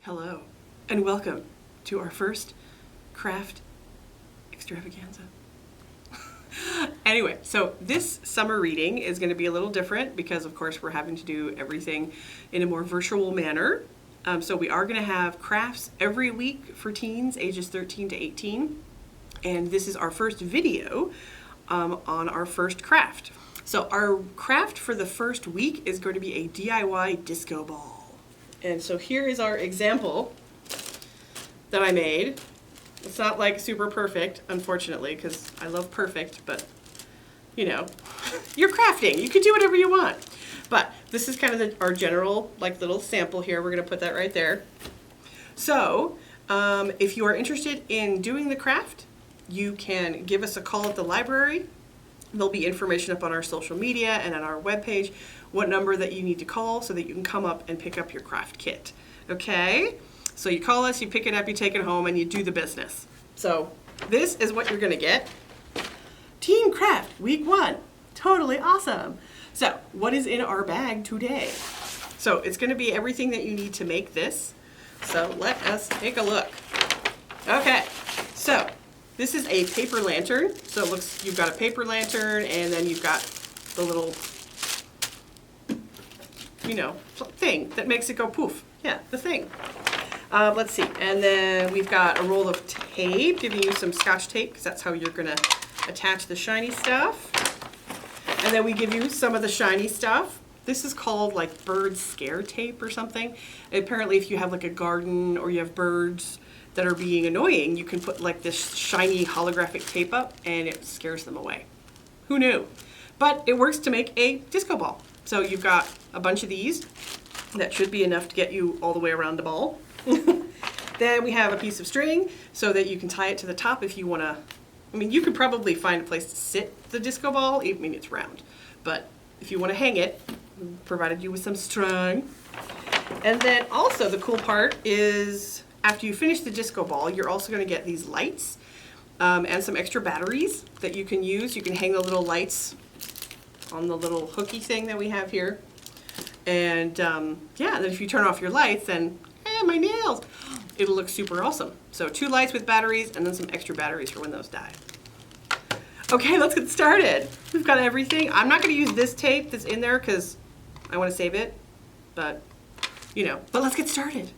Hello, and welcome to our first craft extravaganza. Anyway, so this summer reading is going to be a little different because, of course, we're having to do everything in a more virtual manner. So we are going to have crafts every week for teens ages 13 to 18. And this is our first video on our first craft. So our craft for the first week is going to be a DIY disco ball. And so here is our example that I made. It's not like super perfect, unfortunately, because I love perfect, but you know, you're crafting. You can do whatever you want. But this is kind of our general like little sample here. We're going to put that right there. So if you are interested in doing the craft, you can give us a call at the library. There'll be information up on our social media and on our webpage what number that you need to call so that you can come up and pick up your craft kit. Okay? So you call us, you pick it up, you take it home, and you do the business. So this is what you're going to get. Team Craft Week 1. Totally awesome. So what is in our bag today? So it's going to be everything that you need to make this. So let us take a look. Okay. So this is a paper lantern. So it looks, you've got a paper lantern and then you've got the little, you know, thing that makes it go poof. Yeah, the thing. Let's see. And then we've got a roll of tape, giving you some Scotch tape because that's how you're going to attach the shiny stuff. And then we give you some of the shiny stuff. This is called like bird scare tape or something. Apparently if you have like a garden or you have birds that are being annoying, you can put like this shiny holographic tape up and it scares them away. Who knew? But it works to make a disco ball. So you've got a bunch of these. That should be enough to get you all the way around the ball. Then we have a piece of string so that you can tie it to the top if you want to. I mean, you could probably find a place to sit the disco ball. I mean, it's round. But if you want to hang it, we provided you with some string. And then also the cool part is after you finish the disco ball, you're also going to get these lights and some extra batteries that you can use. You can hang the little lights on the little hooky thing that we have here. And yeah, then if you turn off your lights, then, my nails, it'll look super awesome. So 2 lights with batteries and then some extra batteries for when those die. Okay, let's get started. We've got everything. I'm not going to use this tape that's in there because I want to save it, but you know, but let's get started.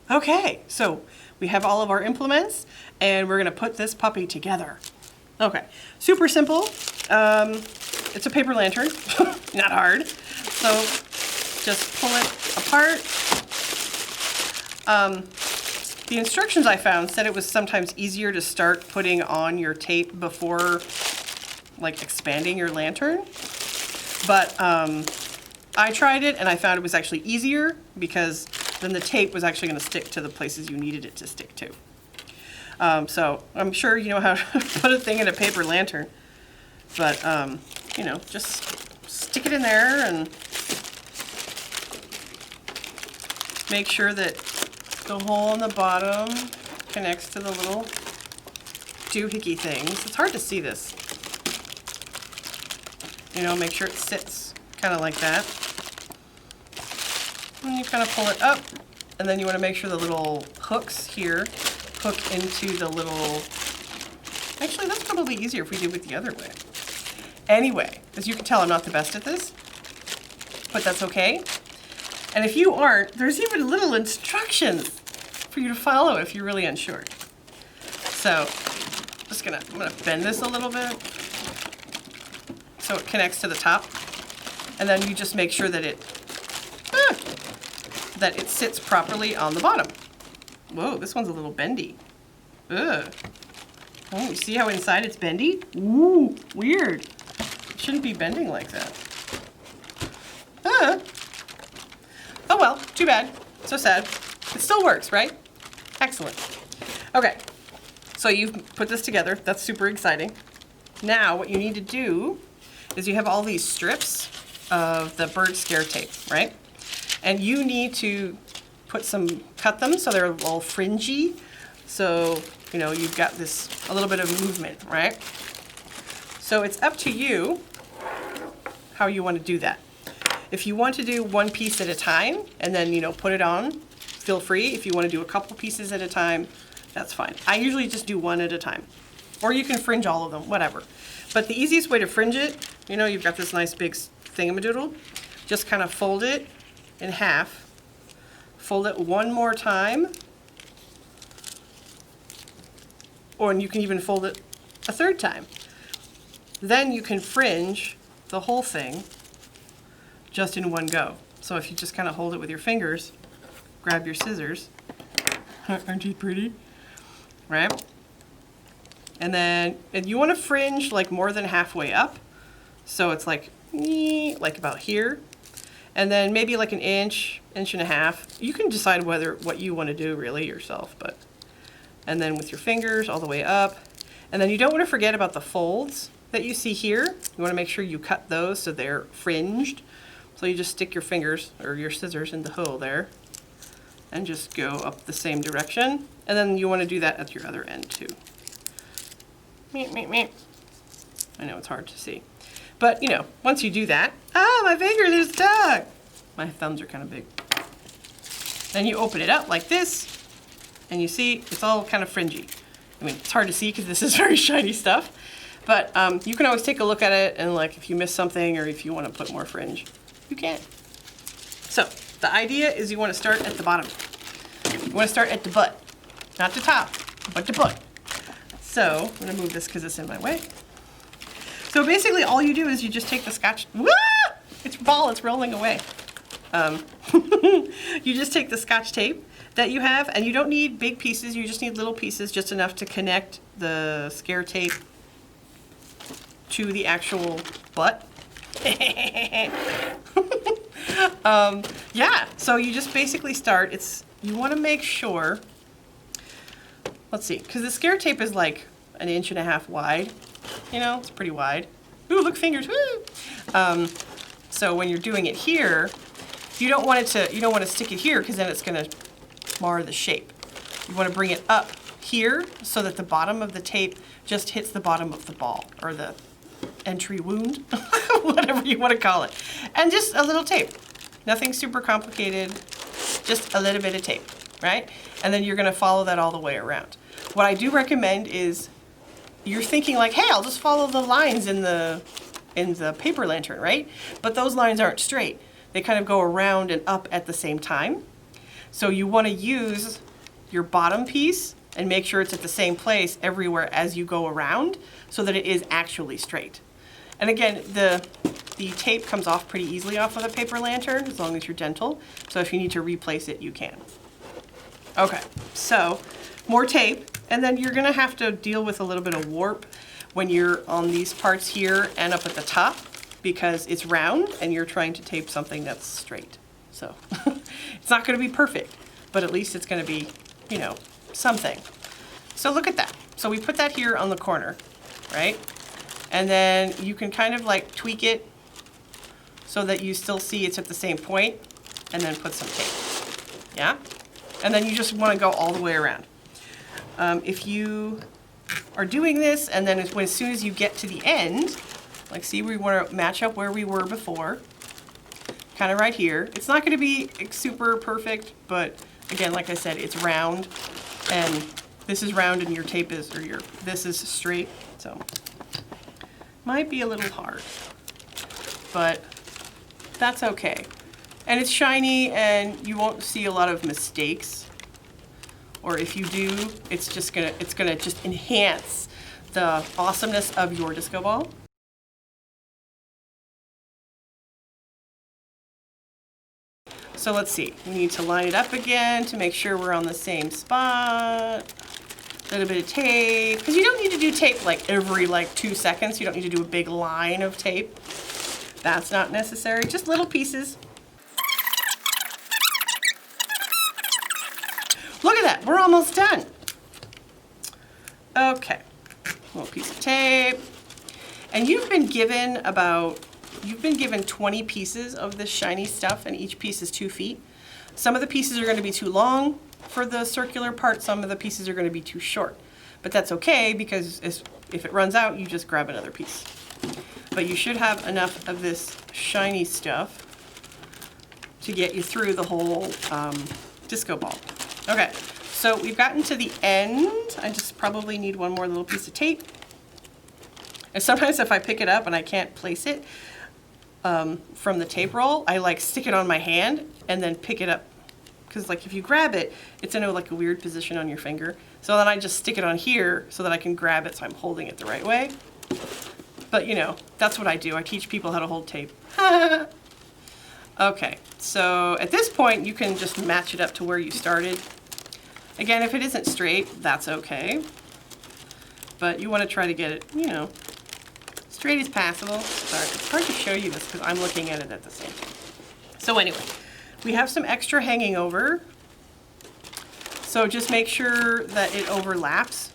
Okay, so we have all of our implements and we're going to put this puppy together. Okay, super simple. It's a paper lantern, not hard. So just pull it apart. The instructions I found said it was sometimes easier to start putting on your tape before like expanding your lantern. But I tried it and I found it was actually easier because then the tape was actually going to stick to the places you needed it to stick to. So I'm sure you know how to put a thing in a paper lantern, but you know, just stick it in there and make sure that the hole in the bottom connects to the little doohickey things. It's hard to see this. You know, make sure it sits kind of like that. And you kind of pull it up, and then you want to make sure the little hooks here hook into the little, actually that's probably easier if we do it the other way. Anyway, as you can tell, I'm not the best at this, but that's okay. And if you aren't, there's even little instructions for you to follow if you're really unsure. So I'm gonna bend this a little bit so it connects to the top, and then you just make sure that it sits properly on the bottom. Whoa, this one's a little bendy. Ugh. Oh, you see how inside it's bendy? Ooh, weird. It shouldn't be bending like that. Oh well, too bad. So sad. It still works, right? Excellent. Okay, so you've put this together. That's super exciting. Now what you need to do is you have all these strips of the bird scare tape, right? And you need to cut them so they're all fringy. So, you know, you've got a little bit of movement, right? So it's up to you how you want to do that. If you want to do one piece at a time and then, you know, put it on, feel free. If you want to do a couple pieces at a time, that's fine. I usually just do one at a time. Or you can fringe all of them, whatever. But the easiest way to fringe it, you know, you've got this nice big thingamadoodle, just kind of fold it in half. Fold it one more time. Or you can even fold it a third time. Then you can fringe the whole thing just in one go. So if you just kind of hold it with your fingers, grab your scissors, aren't you pretty? Right? And then you want to fringe like more than halfway up. So it's like about here. And then maybe like an inch, inch and a half. You can decide what you want to do really yourself, but. And then with your fingers all the way up. And then you don't want to forget about the folds that you see here. You want to make sure you cut those so they're fringed. So you just stick your fingers or your scissors in the hole there and just go up the same direction. And then you want to do that at your other end too. Meep, meep, meep. I know it's hard to see. But, you know, once you do that, my fingers are stuck. My thumbs are kind of big. Then you open it up like this, and you see it's all kind of fringy. I mean, it's hard to see because this is very shiny stuff, but you can always take a look at it, and like if you miss something or if you want to put more fringe, you can. So the idea is you want to start at the bottom. You want to start at the butt, not the top, but the butt. So I'm going to move this because it's in my way. So basically all you do is you just take the scotch, it's rolling away. You just take the scotch tape that you have, and you don't need big pieces, you just need little pieces, just enough to connect the scare tape to the actual butt. Yeah, so you just basically start, you want to make sure, let's see, because the scare tape is like an inch and a half wide. You know, it's pretty wide. Ooh, look, fingers, woo! So when you're doing it here, you don't want to stick it here because then it's going to mar the shape. You want to bring it up here so that the bottom of the tape just hits the bottom of the ball, or the entry wound, whatever you want to call it. And just a little tape. Nothing super complicated, just a little bit of tape, right? And then you're going to follow that all the way around. What I do recommend is you're thinking like, hey, I'll just follow the lines in the paper lantern, right? But those lines aren't straight. They kind of go around and up at the same time. So you want to use your bottom piece and make sure it's at the same place everywhere as you go around so that it is actually straight. And again, the tape comes off pretty easily off of the paper lantern as long as you're gentle. So if you need to replace it, you can. Okay, so more tape. And then you're gonna have to deal with a little bit of warp when you're on these parts here and up at the top because it's round and you're trying to tape something that's straight. So it's not gonna be perfect, but at least it's gonna be, you know, something. So look at that. So we put that here on the corner, right? And then you can kind of like tweak it so that you still see it's at the same point, and then put some tape, yeah? And then you just wanna go all the way around. If you are doing this and then as soon as you get to the end, like see, we want to match up where we were before, kind of right here. It's not going to be super perfect, but again, like I said, it's round, and this is round and your tape is, or this is straight, so might be a little hard, but that's okay. And it's shiny and you won't see a lot of mistakes. Or if you do, it's gonna just enhance the awesomeness of your disco ball. So let's see, we need to line it up again to make sure we're on the same spot. A little bit of tape, because you don't need to do tape like every 2 seconds. You don't need to do a big line of tape. That's not necessary, just little pieces. Look at that, we're almost done. Okay, a little piece of tape. And you've been given 20 pieces of this shiny stuff, and each piece is 2 feet. Some of the pieces are gonna be too long for the circular part, some of the pieces are gonna be too short. But that's okay, because if it runs out, you just grab another piece. But you should have enough of this shiny stuff to get you through the whole disco ball. Okay, so we've gotten to the end. I just probably need one more little piece of tape. And sometimes if I pick it up and I can't place it from the tape roll, I like stick it on my hand and then pick it up. Because like if you grab it, it's in like a weird position on your finger. So then I just stick it on here so that I can grab it so I'm holding it the right way. But you know, that's what I do. I teach people how to hold tape. Okay, so at this point you can just match it up to where you started. Again, if it isn't straight, that's okay. But you want to try to get it, you know, straight as possible. Sorry, it's hard to show you this because I'm looking at it at the same time. So anyway, we have some extra hanging over. So just make sure that it overlaps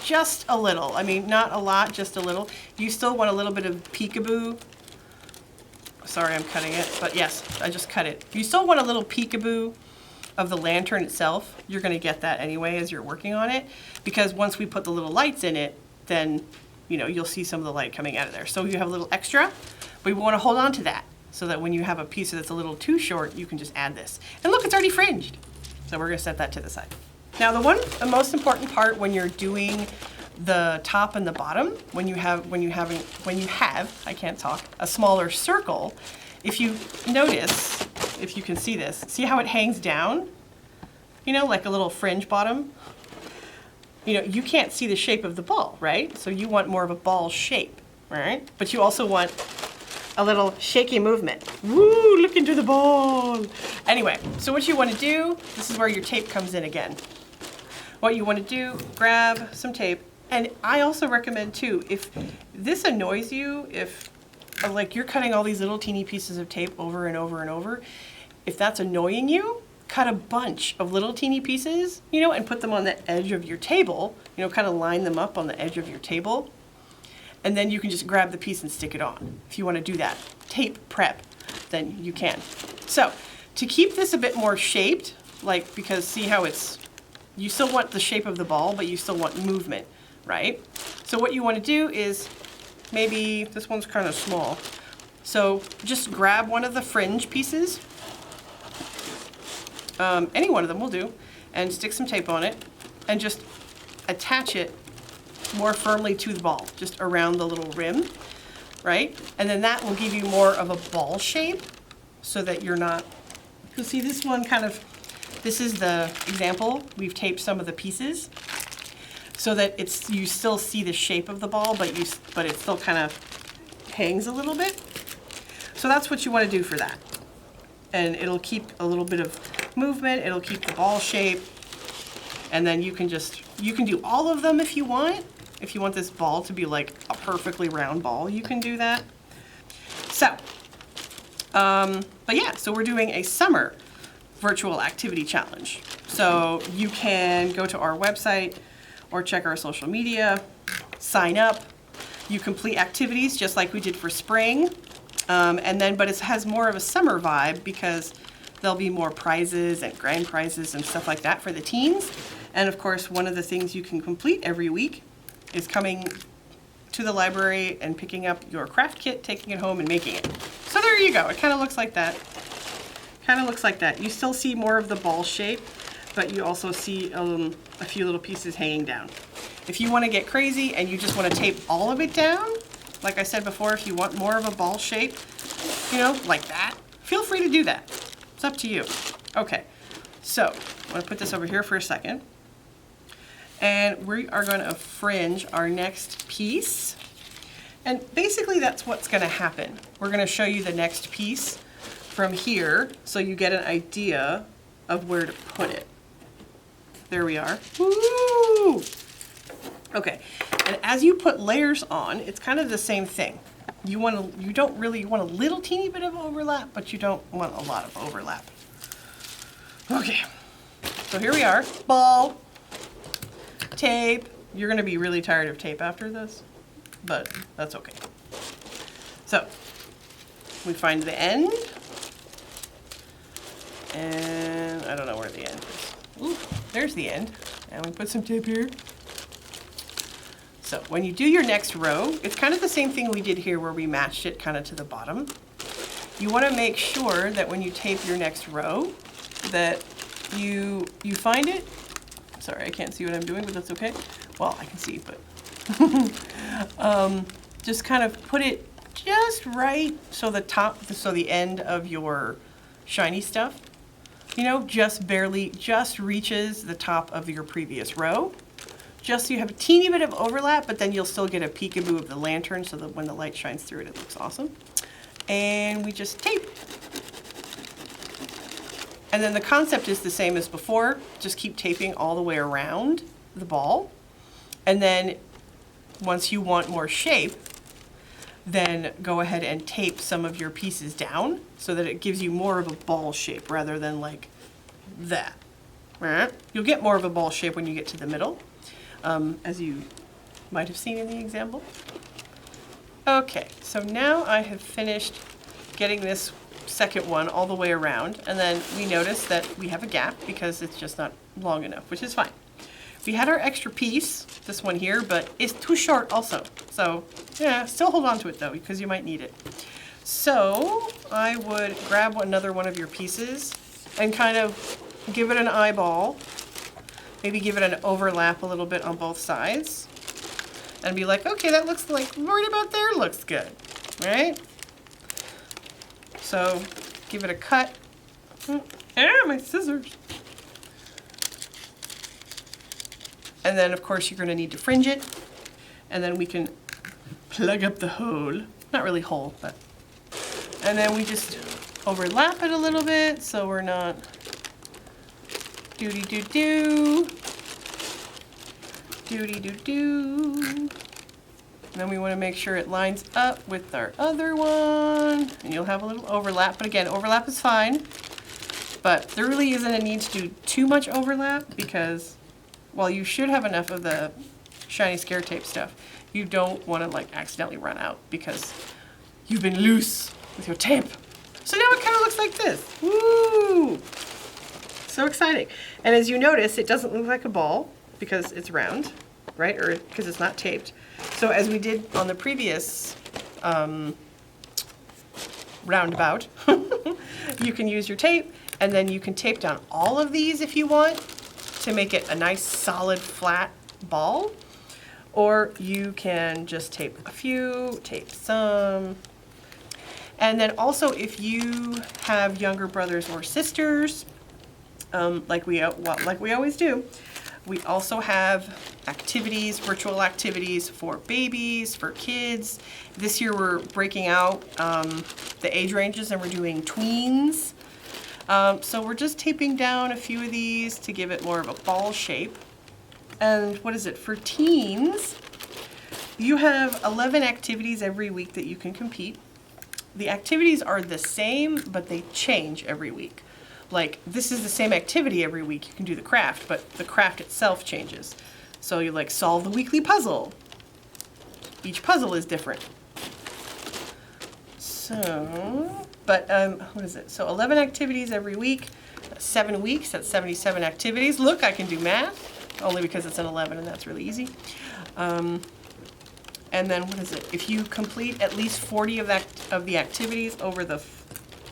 just a little. I mean, not a lot, just a little. You still want a little bit of peekaboo. Sorry, I'm cutting it, but yes, I just cut it. You still want a little peekaboo of the lantern itself. You're going to get that anyway as you're working on it, because once we put the little lights in it, then you know you'll see some of the light coming out of there. So you have a little extra, but we want to hold on to that so that when you have a piece that's a little too short, you can just add this. And look, it's already fringed. So we're going to set that to the side. Now the most important part when you're doing the top and the bottom, when you have I can't talk, a smaller circle, if you notice, if you can see this, see how it hangs down? You know, like a little fringe bottom? You know, you can't see the shape of the ball, right? So you want more of a ball shape, right? But you also want a little shaky movement. Woo, look into the ball. Anyway, so what you want to do, this is where your tape comes in again. What you want to do, grab some tape. And I also recommend too, if this annoys you, if like you're cutting all these little teeny pieces of tape over and over and over, if that's annoying you, cut a bunch of little teeny pieces, you know, and put them on the edge of your table, you know, kind of line them up on the edge of your table. And then you can just grab the piece and stick it on. If you want to do that tape prep, then you can. So to keep this a bit more shaped, like, because see how it's, you still want the shape of the ball, but you still want movement, right? So what you want to do is, maybe this one's kind of small. So just grab one of the fringe pieces, any one of them will do, and stick some tape on it, and just attach it more firmly to the ball, just around the little rim, right? And then that will give you more of a ball shape so that you're not, you'll see this one kind of, this is the example. We've taped some of the pieces so that it's, you still see the shape of the ball, but it still kind of hangs a little bit. So that's what you want to do for that. And it'll keep a little bit of movement, it'll keep the ball shape, and then you can do all of them if you want. If you want this ball to be like a perfectly round ball, you can do that. So, but yeah, so we're doing a summer virtual activity challenge. So you can go to our website or check our social media, sign up. You complete activities just like we did for spring. And then, but it has more of a summer vibe because there'll be more prizes and grand prizes and stuff like that for the teens. And of course, one of the things you can complete every week is coming to the library and picking up your craft kit, taking it home and making it. So there you go. It kind of looks like that. Kind of looks like that. You still see more of the ball shape, but you also see a few little pieces hanging down. If you want to get crazy and you just want to tape all of it down, like I said before, if you want more of a ball shape, you know, like that, feel free to do that. It's up to you. Okay, so I'm going to put this over here for a second. And we are going to fringe our next piece. And basically that's what's going to happen. We're going to show you the next piece from here so you get an idea of where to put it. There we are. Woo! Okay, and as you put layers on, it's kind of the same thing. You want a little teeny bit of overlap, but you don't want a lot of overlap. Okay, so here we are. Ball, tape. You're gonna be really tired of tape after this, but that's okay. So, we find the end, and I don't know where the end is. Ooh, there's the end, and we put some tape here. So when you do your next row, it's kind of the same thing we did here where we matched it kind of to the bottom. you want to make sure that when you tape your next row that you find it. Sorry, I can't see what I'm doing, but that's okay. Well, I can see, but just kind of put it just right so the end of your shiny stuff, you know, just reaches the top of your previous row. Just so you have a teeny bit of overlap, but then you'll still get a peekaboo of the lantern so that when the light shines through it, it looks awesome. And we just tape. And then the concept is the same as before. Just keep taping all the way around the ball. And then once you want more shape, then go ahead and tape some of your pieces down so that it gives you more of a ball shape rather than like that. You'll get more of a ball shape when you get to the middle, as you might have seen in the example. Okay, so now I have finished getting this second one all the way around, and then we notice that we have a gap because it's just not long enough, which is fine. We had our extra piece, this one here, but it's too short also. So yeah, still hold on to it though, because you might need it. So I would grab another one of your pieces and kind of give it an eyeball. Maybe give it an overlap a little bit on both sides. And be like, okay, that looks like right about there looks good, right? So give it a cut. My scissors. And then, of course, you're going to need to fringe it. And then we can plug up the hole. Not really hole, but. And then we just overlap it a little bit so we're not doody-doo-doo. Doody-doo-doo. And then we want to make sure it lines up with our other one. And you'll have a little overlap. But again, overlap is fine. But there really isn't a need to do too much overlap because, well, you should have enough of the shiny scare tape stuff. You don't want to like accidentally run out because you've been loose with your tape. So now it kind of looks like this. Woo! So exciting. And as you notice, it doesn't look like a ball because it's round, right? Or because it's not taped. So as we did on the previous roundabout, you can use your tape and then you can tape down all of these if you want to make it a nice solid flat ball. Or you can just tape a few, tape some. And then also if you have younger brothers or sisters, like we always do, we also have activities, virtual activities for babies, for kids. This year we're breaking out the age ranges and we're doing tweens. So we're just taping down a few of these to give it more of a ball shape. And what is it, for teens, you have 11 activities every week that you can compete. The activities are the same, but they change every week. Like, this is the same activity every week. You can do the craft, but the craft itself changes. So you like solve the weekly puzzle. Each puzzle is different. So, but what is it? So 11 activities every week, 7 weeks, that's 77 activities. Look, I can do math, only because it's an 11 and that's really easy. And then what is it? If you complete at least 40 of the activities over the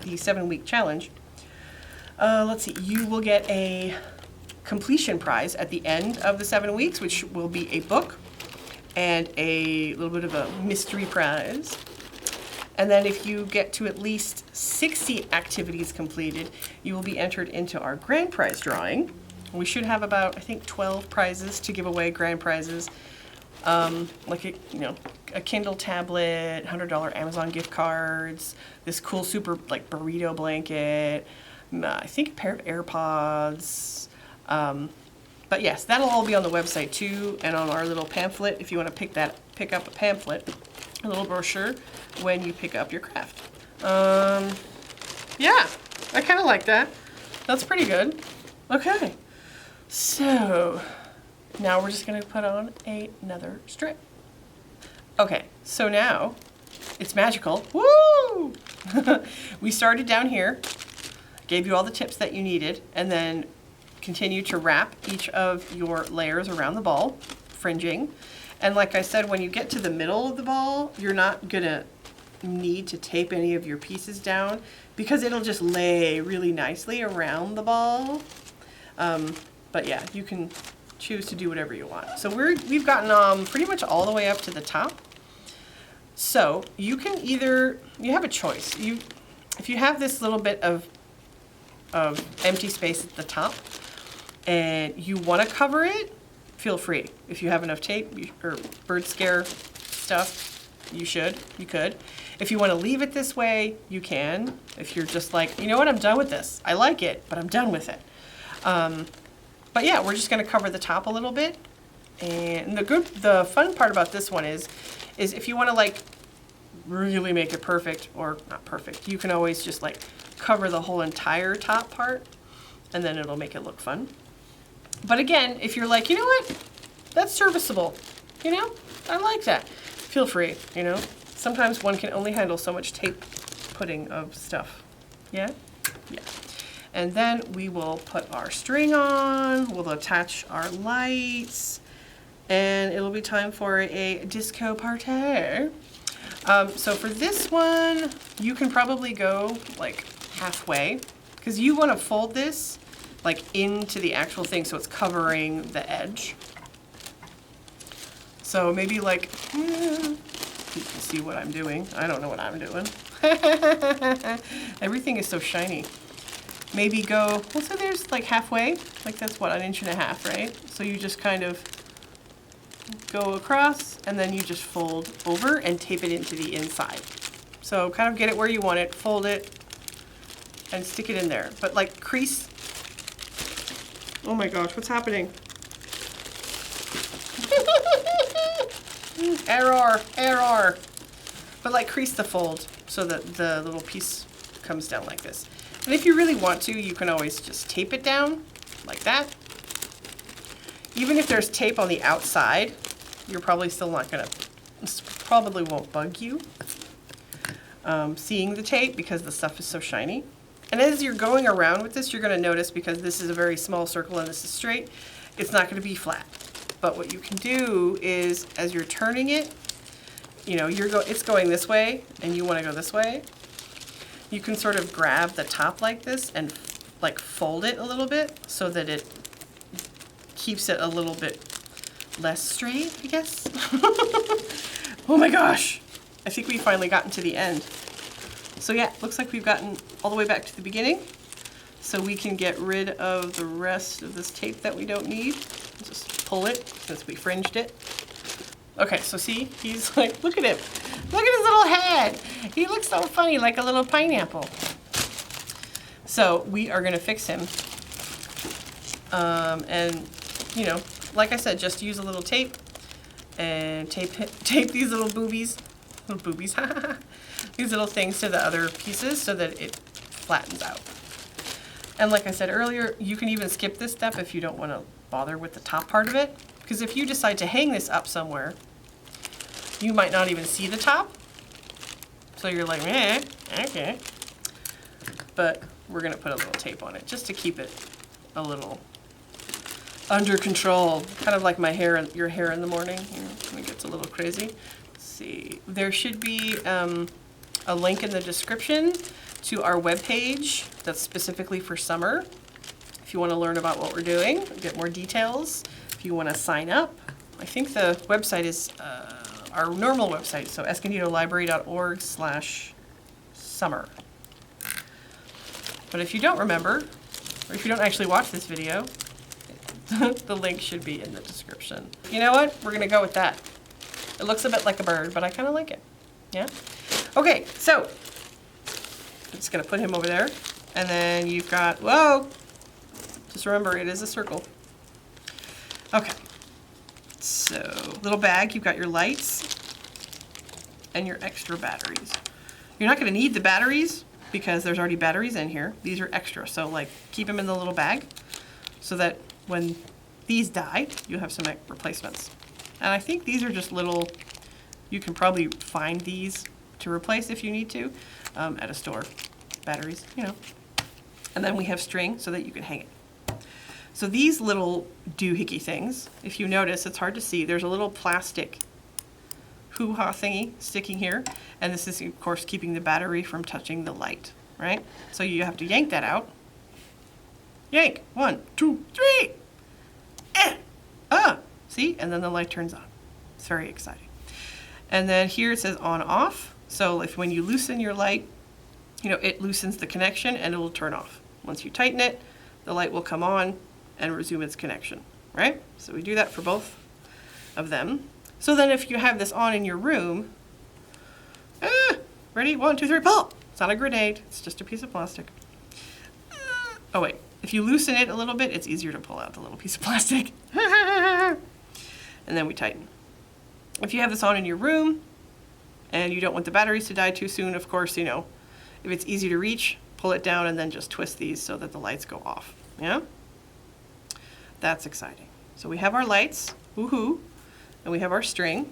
7-week challenge, let's see, you will get a completion prize at the end of the 7 weeks, which will be a book and a little bit of a mystery prize. And then if you get to at least 60 activities completed, you will be entered into our grand prize drawing. We should have about, I think, 12 prizes to give away, grand prizes. Like a Kindle tablet, $100 Amazon gift cards, this cool super like burrito blanket, I think a pair of AirPods. But yes, that'll all be on the website too, and on our little pamphlet if you want to pick up a pamphlet, a little brochure when you pick up your craft. Yeah, I kind of like that. That's pretty good. Okay, so now we're just going to put on another strip. Okay, so now it's magical. Woo! We started down here, gave you all the tips that you needed, and then continue to wrap each of your layers around the ball, fringing. And like I said, when you get to the middle of the ball, you're not gonna need to tape any of your pieces down because it'll just lay really nicely around the ball. But yeah, you can choose to do whatever you want. So we've gotten pretty much all the way up to the top. So you can either, you have a choice. If you have this little bit of empty space at the top and you want to cover it, feel free. If you have enough tape or bird scare stuff, you could. If you want to leave it this way, you can. If you're just like, you know what, I'm done with this. I like it, but I'm done with it. But yeah, we're just going to cover the top a little bit. And the fun part about this one is if you want to like really make it perfect, or not perfect, you can always just like cover the whole entire top part and then it'll make it look fun. But again, if you're like, you know what, that's serviceable, you know, I like that, feel free, you know. Sometimes one can only handle so much tape putting of stuff. Yeah? Yeah. And then we will put our string on, we'll attach our lights, and it'll be time for a disco party. So for this one, you can probably go like halfway, because you want to fold this like into the actual thing so it's covering the edge. So maybe like, you can see what I'm doing. I don't know what I'm doing. Everything is so shiny. Maybe go, well, so there's like halfway, like that's what, 1.5 inches, right? So you just kind of go across and then you just fold over and tape it into the inside. So kind of get it where you want it, fold it, and stick it in there. But like crease, oh my gosh, what's happening? Error. But like crease the fold so that the little piece comes down like this. And if you really want to, you can always just tape it down like that. Even if there's tape on the outside, you're probably still not gonna, this probably won't bug you seeing the tape because the stuff is so shiny. And as you're going around with this, you're gonna notice, because this is a very small circle and this is straight, it's not gonna be flat. But what you can do is, as you're turning it, you know, it's going this way and you wanna go this way. You can sort of grab the top like this and like fold it a little bit so that it keeps it a little bit less straight, I guess. Oh my gosh, I think we've finally gotten to the end. So yeah, looks like we've gotten all the way back to the beginning. So we can get rid of the rest of this tape that we don't need. Just pull it since we fringed it. Okay, so see, he's like, look at him. Look at his little head. He looks so funny, like a little pineapple. So we are gonna fix him. And you know, like I said, just use a little tape and tape these little boobies, these little things to the other pieces so that it flattens out. And like I said earlier, you can even skip this step if you don't want to bother with the top part of it. Because if you decide to hang this up somewhere, you might not even see the top. So you're like, okay. But we're gonna put a little tape on it just to keep it a little under control. Kind of like my hair and your hair in the morning, you know, when it gets a little crazy. Let's see, there should be a link in the description to our webpage that's specifically for summer. If you want to learn about what we're doing, get more details, if you want to sign up. I think the website is our normal website, so escondidolibrary.org/summer. But if you don't remember, or if you don't actually watch this video, the link should be in the description. You know what? We're gonna go with that. It looks a bit like a bird, but I kind of like it. Yeah? Okay, so I'm just gonna put him over there. And then you've got, whoa! Just remember, it is a circle. Okay. So, little bag, you've got your lights and your extra batteries. You're not gonna need the batteries because there's already batteries in here. These are extra, so like keep them in the little bag so that when these die, you have some replacements. And I think these are just little, you can probably find these to replace if you need to at a store. Batteries, you know. And then we have string so that you can hang it. So these little doohickey things, if you notice, it's hard to see, there's a little plastic hoo-ha thingy sticking here, and this is of course keeping the battery from touching the light, right? So you have to yank that out. Yank, 1, 2, 3. See, and then the light turns on. It's very exciting. And then here it says on off. So if when you loosen your light, it loosens the connection and it will turn off. Once you tighten it, the light will come on and resume its connection, right? So we do that for both of them. So then if you have this on in your room, ready? 1, 2, 3, pull. It's not a grenade, it's just a piece of plastic. Oh wait, if you loosen it a little bit, it's easier to pull out the little piece of plastic. And then we tighten. If you have this on in your room and you don't want the batteries to die too soon, of course, if it's easy to reach, pull it down and then just twist these so that the lights go off. Yeah? That's exciting. So we have our lights, woohoo, and we have our string.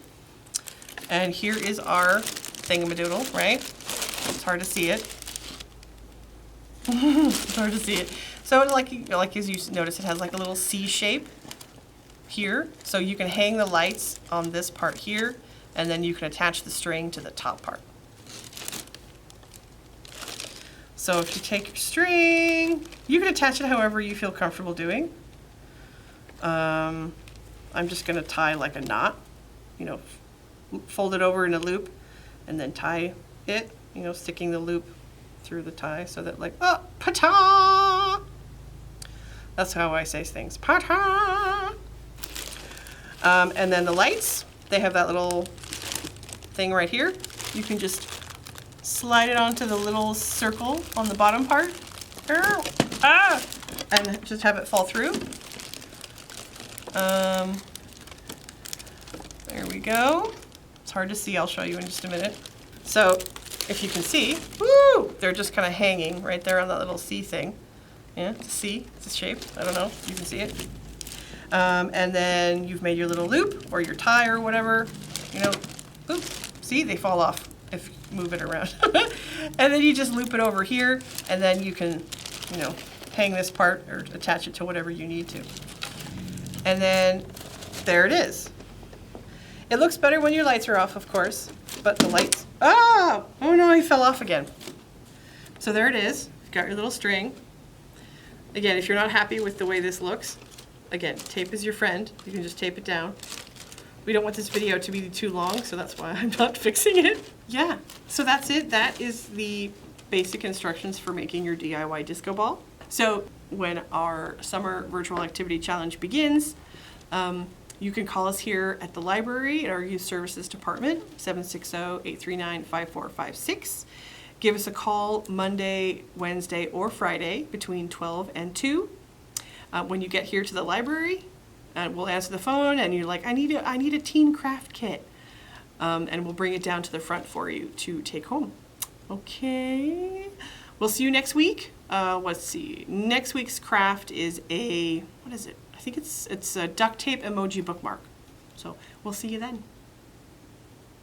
And here is our thingamadoodle, right? It's hard to see it. It's hard to see it. So like as you notice, it has like a little C shape here. So you can hang the lights on this part here, and then you can attach the string to the top part. So if you take your string, you can attach it however you feel comfortable doing. I'm just going to tie like a knot, fold it over in a loop and then tie it, sticking the loop through the tie so that pa-ta! That's how I say things, pa-ta! And then the lights, they have that little thing right here. You can just slide it onto the little circle on the bottom part. And just have it fall through. There we go. It's hard to see, I'll show you in just a minute. So if you can see, they're just kind of hanging right there on that little C thing. Yeah, it's a C, it's a shape, I don't know if you can see it. And then you've made your little loop or your tie or whatever, see, they fall off if you move it around. And then you just loop it over here and then you can, hang this part or attach it to whatever you need to. And then there it is. It looks better when your lights are off, of course, but the lights, oh no, he fell off again. So there it is. You've got your little string. Again, if you're not happy with the way this looks, again, tape is your friend. You can just tape it down. We don't want this video to be too long, so that's why I'm not fixing it. Yeah, so that's it. That is the basic instructions for making your DIY disco ball. So when our summer virtual activity challenge begins, you can call us here at the library at our Youth Services Department, 760-839-5456. Give us a call Monday, Wednesday, or Friday between 12 and 2. When you get here to the library, we'll answer the phone and you're like, I need a teen craft kit. And we'll bring it down to the front for you to take home. Okay, we'll see you next week. Let's see, next week's craft is what is it? I think it's a duct tape emoji bookmark. So we'll see you then.